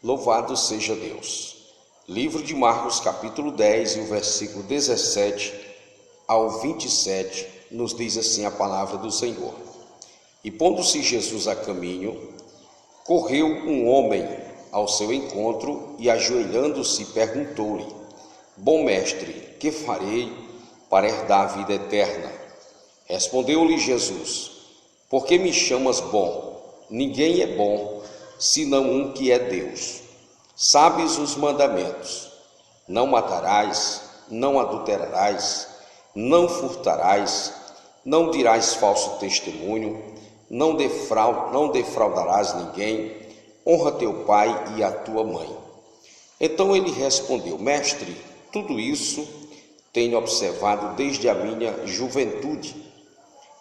Louvado seja Deus. Livro de Marcos, capítulo 10, e o versículo 17 ao 27, nos diz assim a palavra do Senhor. E pondo-se Jesus a caminho, correu um homem ao seu encontro e, ajoelhando-se, perguntou-lhe: Bom mestre, que farei para herdar a vida eterna? Respondeu-lhe Jesus: Por que me chamas bom? Ninguém é bom, senão um que é Deus. Sabes os mandamentos: não matarás, não adulterarás, não furtarás, não dirás falso testemunho, não defraudarás ninguém, honra teu pai e a tua mãe. Então ele respondeu: Mestre, tudo isso tenho observado desde a minha juventude.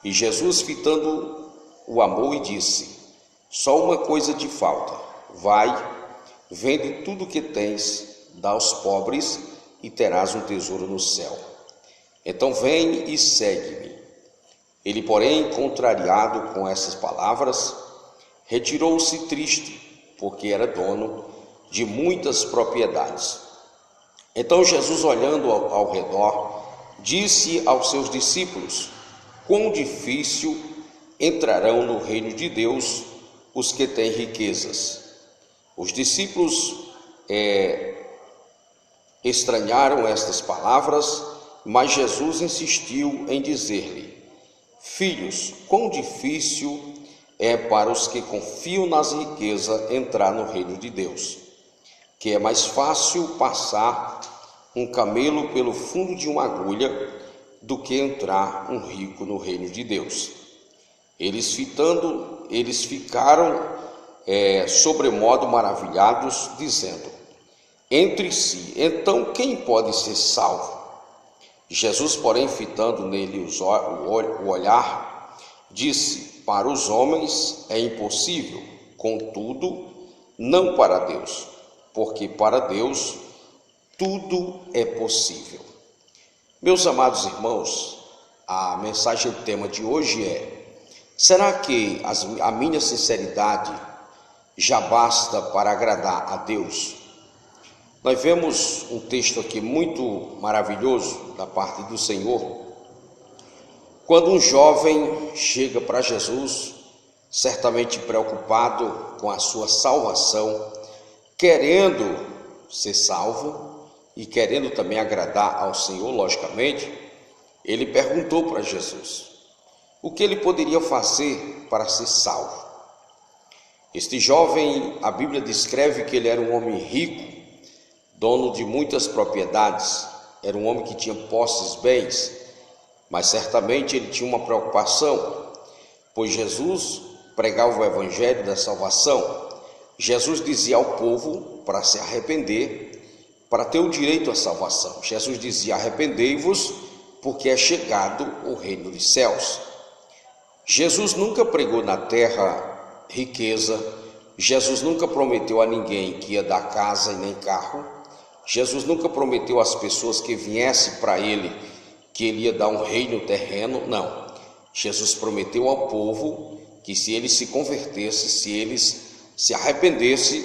E Jesus, fitando, o amou e disse: Só uma coisa te falta. Vai, vende tudo o que tens, dá aos pobres e terás um tesouro no céu. Então vem e segue-me. Ele, porém, contrariado com essas palavras, retirou-se triste, porque era dono de muitas propriedades. Então Jesus, olhando ao redor, disse aos seus discípulos: Quão difícil entrarão no reino de Deus os que têm riquezas. Os discípulos estranharam estas palavras, mas Jesus insistiu em dizer-lhe: Filhos, quão difícil é para os que confiam nas riquezas entrar no reino de Deus, que é mais fácil passar um camelo pelo fundo de uma agulha do que entrar um rico no reino de Deus. Eles ficaram sobremodo maravilhados, dizendo entre si: Então quem pode ser salvo? Jesus, porém, fitando nele o olhar, disse: Para os homens é impossível, contudo, não para Deus, porque para Deus tudo é possível. Meus amados irmãos, a mensagem, o tema de hoje é: será que a minha sinceridade já basta para agradar a Deus? Nós vemos um texto aqui muito maravilhoso da parte do Senhor, quando um jovem chega para Jesus, certamente preocupado com a sua salvação, querendo ser salvo e querendo também agradar ao Senhor, logicamente. Ele perguntou para Jesus o que ele poderia fazer para ser salvo. Este jovem, a Bíblia descreve que ele era um homem rico, dono de muitas propriedades, era um homem que tinha posses, bens, mas certamente ele tinha uma preocupação, pois Jesus pregava o evangelho da salvação. Jesus dizia ao povo para se arrepender, para ter o direito à salvação. Jesus dizia: arrependei-vos, porque é chegado o reino dos céus. Jesus nunca pregou na terra riqueza, Jesus nunca prometeu a ninguém que ia dar casa e nem carro, Jesus nunca prometeu às pessoas que viessem para ele que ele ia dar um reino terreno, não. Jesus prometeu ao povo que se eles se convertessem, se eles se arrependessem,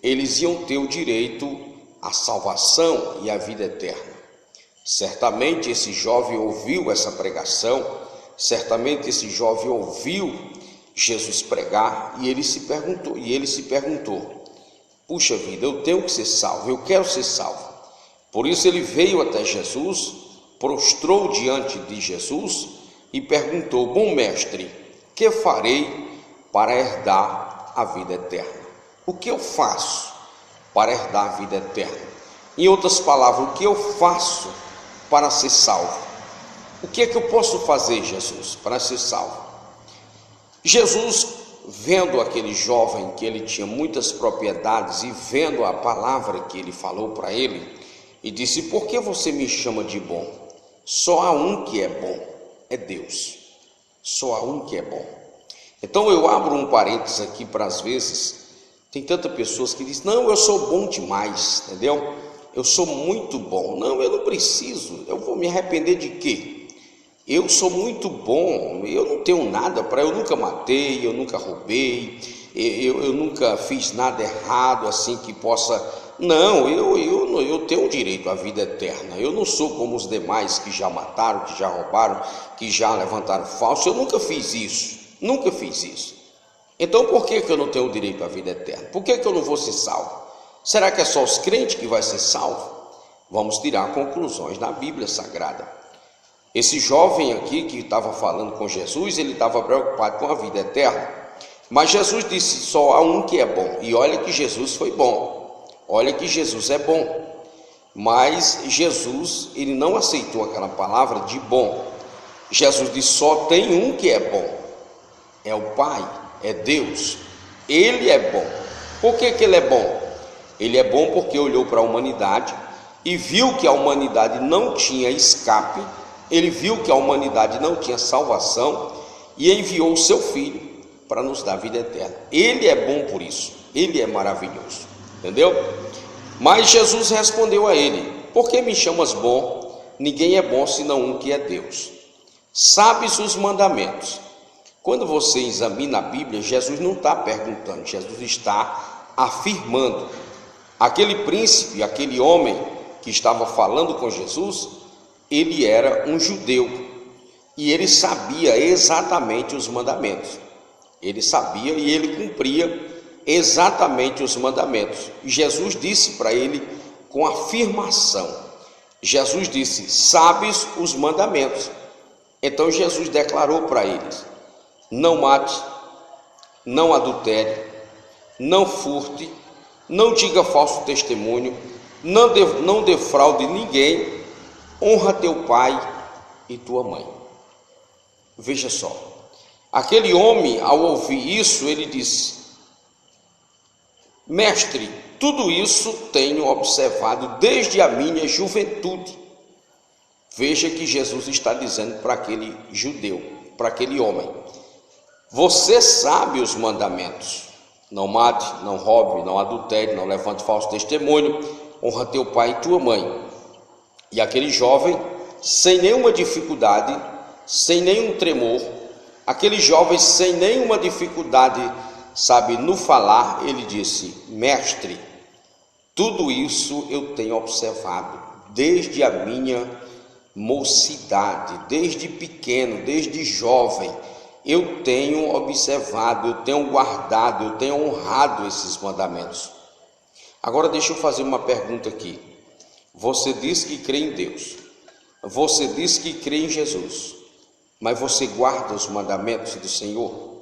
eles iam ter o direito à salvação e à vida eterna. Certamente esse jovem ouviu essa pregação, certamente esse jovem ouviu Jesus pregar e ele se perguntou: puxa vida, eu tenho que ser salvo, eu quero ser salvo. Por isso ele veio até Jesus, prostrou diante de Jesus e perguntou: Bom mestre, que farei para herdar a vida eterna? O que eu faço para herdar a vida eterna? Em outras palavras, o que eu faço para ser salvo? O que é que eu posso fazer, Jesus, para ser salvo? Jesus, vendo aquele jovem que ele tinha muitas propriedades e vendo a palavra que ele falou para ele, e disse: Por que você me chama de bom? Só há um que é bom, é Deus. Só há um que é bom. Então eu abro um parênteses aqui para às vezes, tem tantas pessoas que dizem: não, eu sou bom demais, entendeu? Eu sou muito bom. Não, eu não preciso, eu vou me arrepender de quê? Eu sou muito bom, eu não tenho nada para, eu nunca matei, eu nunca roubei, eu nunca fiz nada errado assim que possa... Não, eu tenho direito à vida eterna. Eu não sou como os demais que já mataram, que já roubaram, que já levantaram falso. Eu nunca fiz isso, nunca fiz isso. Então por que eu não tenho direito à vida eterna? Por que eu não vou ser salvo? Será que é só os crentes que vai ser salvo? Vamos tirar conclusões na Bíblia Sagrada. Esse jovem aqui que estava falando com Jesus, ele estava preocupado com a vida eterna. Mas Jesus disse, só há um que é bom. E olha que Jesus foi bom. Olha que Jesus é bom. Mas Jesus, ele não aceitou aquela palavra de bom. Jesus disse, só tem um que é bom. É o Pai, é Deus. Ele é bom. Por que ele é bom? Ele é bom porque olhou para a humanidade e viu que a humanidade não tinha escape. Ele viu que a humanidade não tinha salvação e enviou o seu Filho para nos dar vida eterna. Ele é bom por isso, ele é maravilhoso, entendeu? Mas Jesus respondeu a ele, por que me chamas bom? Ninguém é bom senão um que é Deus. Sabes os mandamentos. Quando você examina a Bíblia, Jesus não está perguntando, Jesus está afirmando. Aquele príncipe, aquele homem que estava falando com Jesus, ele era um judeu e ele sabia exatamente os mandamentos. Ele sabia e ele cumpria exatamente os mandamentos. E Jesus disse para ele com afirmação. Jesus disse, sabes os mandamentos. Então Jesus declarou para eles, não mate, não adultere, não furte, não diga falso testemunho, não defraude ninguém, honra teu pai e tua mãe. Veja só, aquele homem, ao ouvir isso, ele disse, mestre, tudo isso tenho observado desde a minha juventude. Veja que Jesus está dizendo para aquele judeu, para aquele homem, você sabe os mandamentos, não mate, não roube, não adultere, não levante falso testemunho, honra teu pai e tua mãe. E aquele jovem, sem nenhuma dificuldade, sem nenhum tremor, aquele jovem sem nenhuma dificuldade, sabe, no falar, ele disse, mestre, tudo isso eu tenho observado desde a minha mocidade, desde pequeno, desde jovem, eu tenho observado, eu tenho guardado, eu tenho honrado esses mandamentos. Agora deixa eu fazer uma pergunta aqui. Você diz que crê em Deus, você diz que crê em Jesus, mas você guarda os mandamentos do Senhor?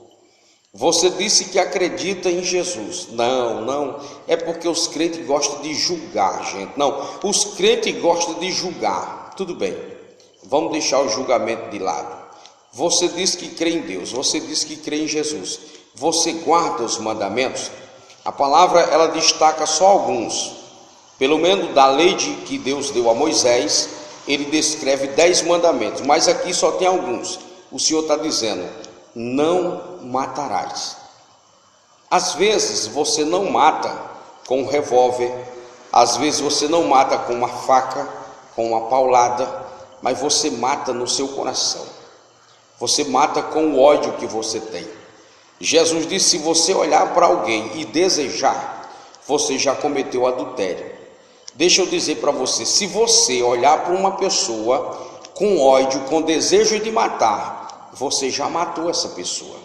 Você disse que acredita em Jesus. Não, é porque os crentes gostam de julgar, gente. Não, os crentes gostam de julgar. Tudo bem, vamos deixar o julgamento de lado. Você diz que crê em Deus, você diz que crê em Jesus, você guarda os mandamentos? A palavra, ela destaca só alguns. Pelo menos da lei que Deus deu a Moisés, ele descreve 10 mandamentos, mas aqui só tem alguns. O Senhor está dizendo, não matarás. Às vezes você não mata com um revólver, às vezes você não mata com uma faca, com uma paulada, mas você mata no seu coração. Você mata com o ódio que você tem. Jesus disse, se você olhar para alguém e desejar, você já cometeu adultério. Deixa eu dizer para você, se você olhar para uma pessoa com ódio, com desejo de matar, você já matou essa pessoa.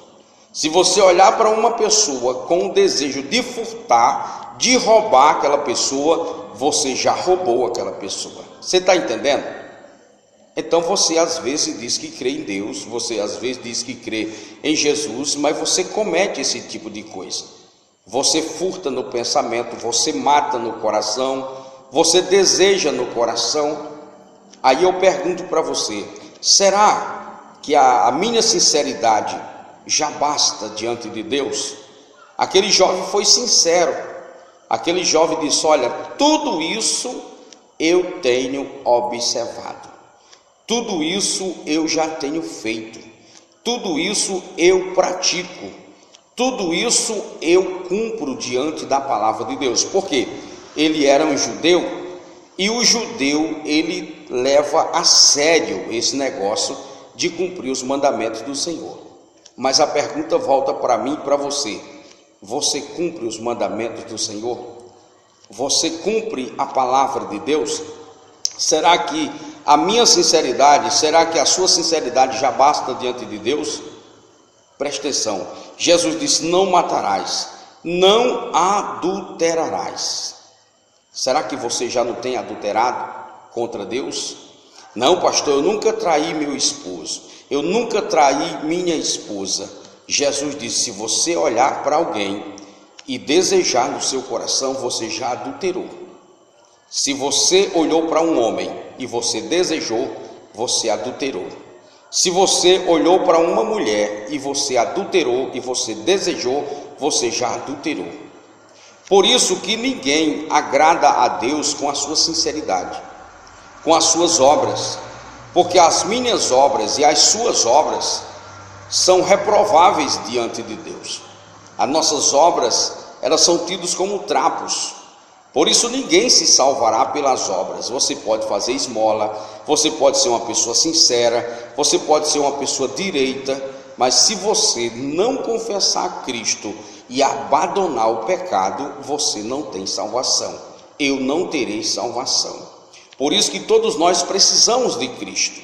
Se você olhar para uma pessoa com o desejo de furtar, de roubar aquela pessoa, você já roubou aquela pessoa. Você está entendendo? Então você às vezes diz que crê em Deus, você às vezes diz que crê em Jesus, mas você comete esse tipo de coisa. Você furta no pensamento, você mata no coração, você deseja no coração. Aí eu pergunto para você, será que a minha sinceridade já basta diante de Deus? Aquele jovem foi sincero. Aquele jovem disse, olha, tudo isso eu tenho observado. Tudo isso eu já tenho feito. Tudo isso eu pratico. Tudo isso eu cumpro diante da palavra de Deus. Por quê? Ele era um judeu e o judeu, ele leva a sério esse negócio de cumprir os mandamentos do Senhor. Mas a pergunta volta para mim e para você. Você cumpre os mandamentos do Senhor? Você cumpre a palavra de Deus? Será que a minha sinceridade, será que a sua sinceridade já basta diante de Deus? Preste atenção, Jesus disse: não matarás, não adulterarás. Será que você já não tem adulterado contra Deus? Não, pastor, eu nunca traí meu esposo, eu nunca traí minha esposa. Jesus disse: se você olhar para alguém e desejar no seu coração, você já adulterou. Se você olhou para um homem e você desejou, você adulterou. Se você olhou para uma mulher e você adulterou e você desejou, você já adulterou. Por isso que ninguém agrada a Deus com a sua sinceridade, com as suas obras, porque as minhas obras e as suas obras são reprováveis diante de Deus. As nossas obras, elas são tidas como trapos. Por isso ninguém se salvará pelas obras. Você pode fazer esmola, você pode ser uma pessoa sincera, você pode ser uma pessoa direita, mas se você não confessar Cristo e abandonar o pecado, você não tem salvação. Eu não terei salvação. Por isso que todos nós precisamos de Cristo.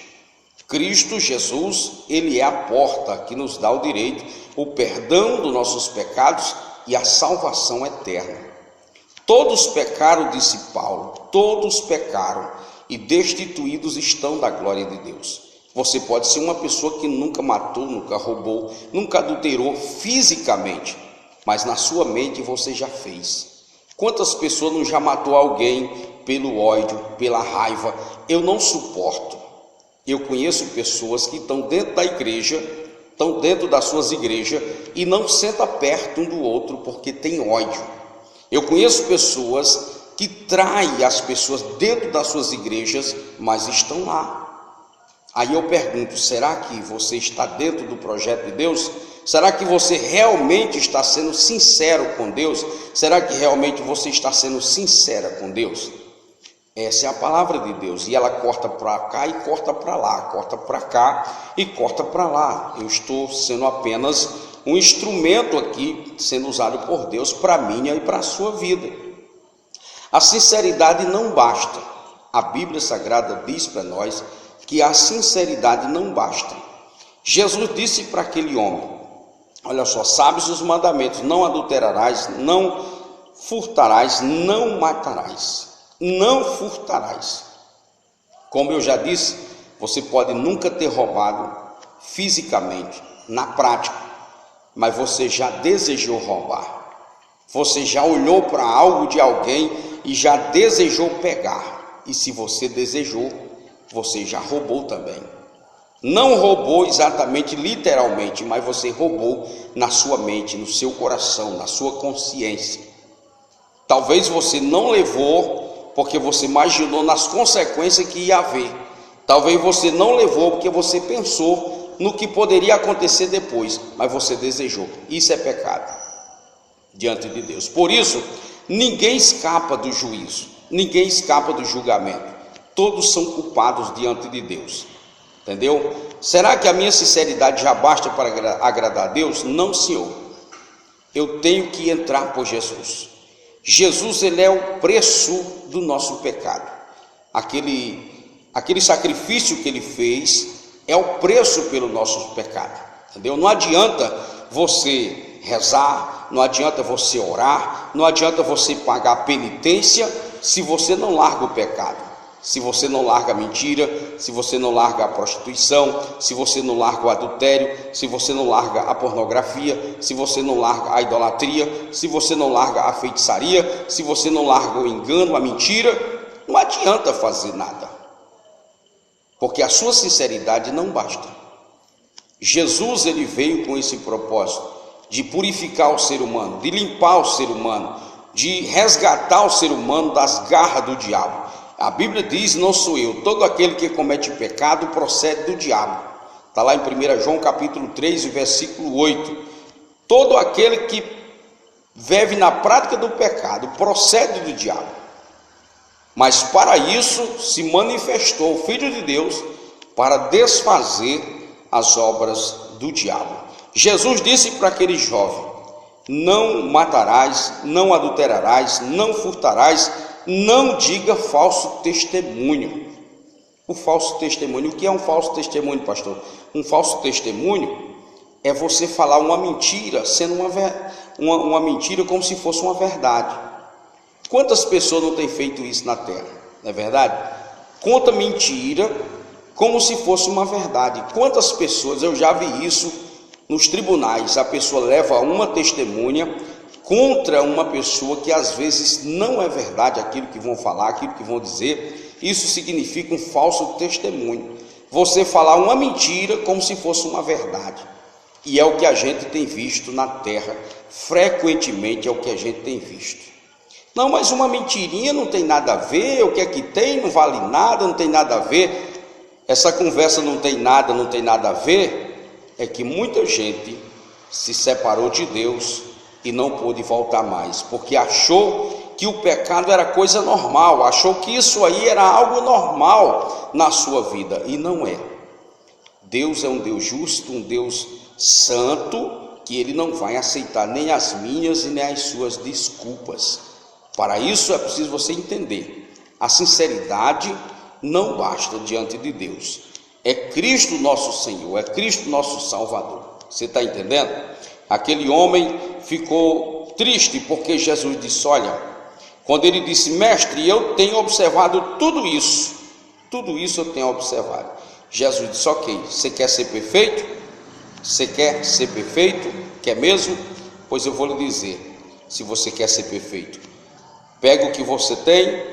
Cristo Jesus, Ele é a porta que nos dá o direito, o perdão dos nossos pecados e a salvação eterna. Todos pecaram, disse Paulo, todos pecaram e destituídos estão da glória de Deus. Você pode ser uma pessoa que nunca matou, nunca roubou, nunca adulterou fisicamente, mas na sua mente você já fez. Quantas pessoas não já matou alguém pelo ódio, pela raiva? Eu não suporto. Eu conheço pessoas que estão dentro da igreja, estão dentro das suas igrejas e não sentam perto um do outro porque tem ódio. Eu conheço pessoas que traem as pessoas dentro das suas igrejas, mas estão lá. Aí eu pergunto, será que você está dentro do projeto de Deus? Será que você realmente está sendo sincero com Deus? Será que realmente você está sendo sincera com Deus? Essa é a palavra de Deus, e ela corta para cá e corta para lá, corta para cá e corta para lá. Eu estou sendo apenas um instrumento aqui, sendo usado por Deus para a minha e para a sua vida. A sinceridade não basta. A Bíblia Sagrada diz para nós que a sinceridade não basta. Jesus disse para aquele homem: olha só, sabes os mandamentos: não adulterarás, não furtarás, não matarás. Não furtarás. Como eu já disse, você pode nunca ter roubado fisicamente, na prática, mas você já desejou roubar. Você já olhou para algo de alguém e já desejou pegar. E se você desejou, você já roubou também. Não roubou exatamente, literalmente, mas você roubou na sua mente, no seu coração, na sua consciência. Talvez você não levou porque você imaginou nas consequências que ia haver. Talvez você não levou porque você pensou no que poderia acontecer depois, mas você desejou. Isso é pecado diante de Deus. Por isso, ninguém escapa do juízo, ninguém escapa do julgamento. Todos são culpados diante de Deus. Entendeu? Será que a minha sinceridade já basta para agradar a Deus? Não, Senhor. Eu tenho que entrar por Jesus. Jesus, ele é o preço do nosso pecado. Aquele sacrifício que ele fez é o preço pelo nosso pecado. Entendeu? Não adianta você rezar, não adianta você orar, não adianta você pagar penitência se você não larga o pecado. Se você não larga a mentira, se você não larga a prostituição, se você não larga o adultério, se você não larga a pornografia, se você não larga a idolatria, se você não larga a feitiçaria, se você não larga o engano, a mentira, não adianta fazer nada, porque a sua sinceridade não basta. Jesus, ele veio com esse propósito de purificar o ser humano, de limpar o ser humano, de resgatar o ser humano das garras do diabo. A Bíblia diz: não sou eu, todo aquele que comete pecado procede do diabo. Está lá em 1 João capítulo 3, versículo 8. Todo aquele que vive na prática do pecado procede do diabo. Mas para isso se manifestou o Filho de Deus, para desfazer as obras do diabo. Jesus disse para aquele jovem: não matarás, não adulterarás, não furtarás, não diga falso testemunho. O falso testemunho, o que é um falso testemunho, pastor? Um falso testemunho é você falar uma mentira, sendo uma mentira como se fosse uma verdade. Quantas pessoas não têm feito isso na terra, não é verdade? Conta mentira como se fosse uma verdade. Quantas pessoas, eu já vi isso nos tribunais, a pessoa leva uma testemunha contra uma pessoa que às vezes não é verdade aquilo que vão falar, aquilo que vão dizer. Isso significa um falso testemunho. Você falar uma mentira como se fosse uma verdade. E é o que a gente tem visto na terra, frequentemente é o que a gente tem visto. Não, mas uma mentirinha não tem nada a ver, o que é que tem, não vale nada, não tem nada a ver. Essa conversa não tem nada a ver, é que muita gente se separou de Deus e não pôde voltar mais, porque achou que o pecado era coisa normal, achou que isso aí era algo normal na sua vida, e não é. Deus é um Deus justo, um Deus santo, que Ele não vai aceitar nem as minhas e nem as suas desculpas. Para isso é preciso você entender, a sinceridade não basta diante de Deus. É Cristo nosso Senhor, é Cristo nosso Salvador. Você está entendendo? Aquele homem ficou triste porque Jesus disse, olha, quando ele disse, mestre, eu tenho observado tudo isso eu tenho observado. Jesus disse, ok, você quer ser perfeito? Você quer ser perfeito? Quer mesmo? Pois eu vou lhe dizer, se você quer ser perfeito, pega o que você tem,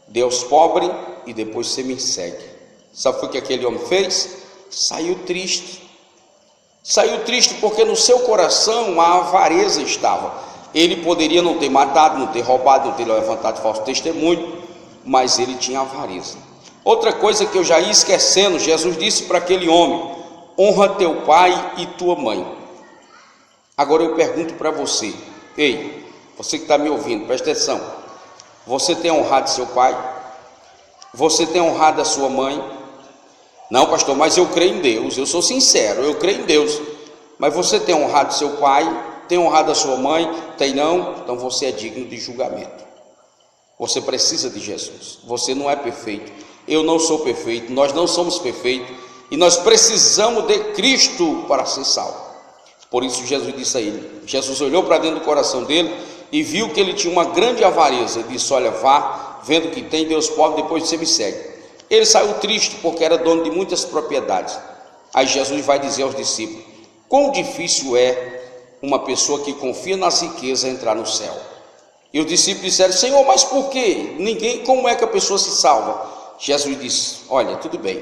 dê aos pobres e depois você me segue. Sabe o que aquele homem fez? Saiu triste porque no seu coração a avareza estava. Ele poderia não ter matado, não ter roubado, não ter levantado falso testemunho, mas ele tinha avareza. Outra coisa que eu já ia esquecendo, Jesus disse para aquele homem, honra teu pai e tua mãe. Agora eu pergunto para você, ei, você que está me ouvindo, presta atenção, você tem honrado seu pai? Você tem honrado a sua mãe? Não, pastor, mas eu creio em Deus, eu sou sincero, eu creio em Deus. Mas você tem honrado seu pai? Tem honrado a sua mãe? Tem não? Então você é digno de julgamento. Você precisa de Jesus. Você não é perfeito, eu não sou perfeito, nós não somos perfeitos, e nós precisamos de Cristo para ser salvo. Por isso Jesus disse a ele, Jesus olhou para dentro do coração dele e viu que ele tinha uma grande avareza. Ele disse, olha, vá, vendo que tem, Deus pobre, depois você me segue. Ele saiu triste porque era dono de muitas propriedades. Aí Jesus vai dizer aos discípulos, quão difícil é uma pessoa que confia nas riquezas entrar no céu. E os discípulos disseram, Senhor, mas por quê? Como é que a pessoa se salva? Jesus disse, olha, tudo bem,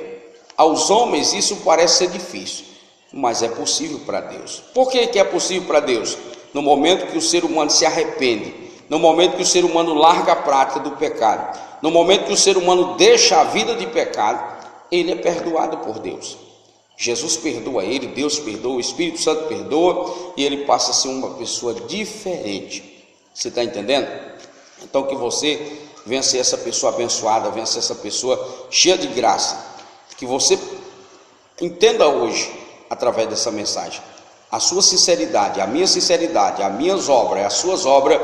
aos homens isso parece ser difícil, mas é possível para Deus. Por que é possível para Deus? No momento que o ser humano se arrepende, no momento que o ser humano larga a prática do pecado, no momento que o ser humano deixa a vida de pecado, ele é perdoado por Deus. Jesus perdoa ele, Deus perdoa, o Espírito Santo perdoa, e ele passa a ser uma pessoa diferente. Você está entendendo? Então que você venha ser essa pessoa abençoada, venha ser essa pessoa cheia de graça, que você entenda hoje, através dessa mensagem, a sua sinceridade, a minha sinceridade, as minhas obras, as suas obras,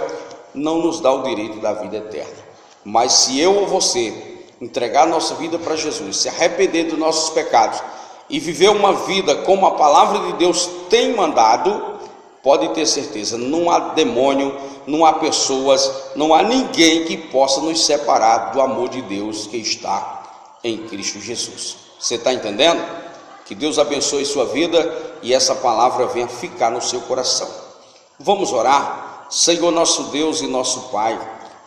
não nos dá o direito da vida eterna. Mas se eu ou você entregar nossa vida para Jesus, se arrepender dos nossos pecados e viver uma vida como a palavra de Deus tem mandado, pode ter certeza, não há demônio, não há pessoas, não há ninguém que possa nos separar do amor de Deus que está em Cristo Jesus. Você está entendendo? Que Deus abençoe sua vida e essa palavra venha ficar no seu coração. Vamos orar? Senhor nosso Deus e nosso Pai,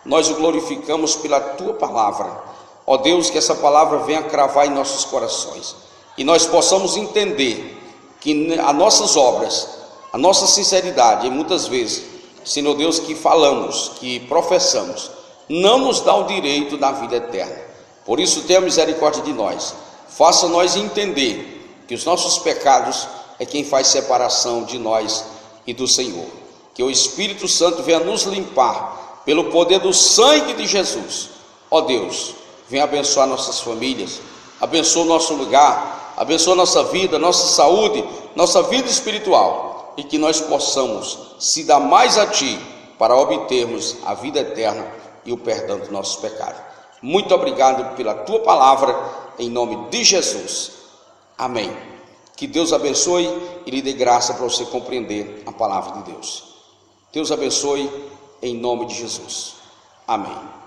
nós o glorificamos pela Tua palavra. Ó Deus, que essa palavra venha cravar em nossos corações e nós possamos entender que as nossas obras, a nossa sinceridade, e muitas vezes, Senhor Deus, que falamos, que professamos, não nos dá o direito da vida eterna. Por isso, tenha misericórdia de nós. Faça nós entender que os nossos pecados é quem faz separação de nós e do Senhor. Que o Espírito Santo venha nos limpar pelo poder do sangue de Jesus. Ó Deus, venha abençoar nossas famílias, abençoa o nosso lugar, abençoa nossa vida, nossa saúde, nossa vida espiritual. e que nós possamos se dar mais a Ti para obtermos a vida eterna e o perdão dos nossos pecados. Muito obrigado pela Tua palavra, em nome de Jesus. Amém. Que Deus abençoe e lhe dê graça para você compreender a palavra de Deus. Deus abençoe em nome de Jesus. Amém.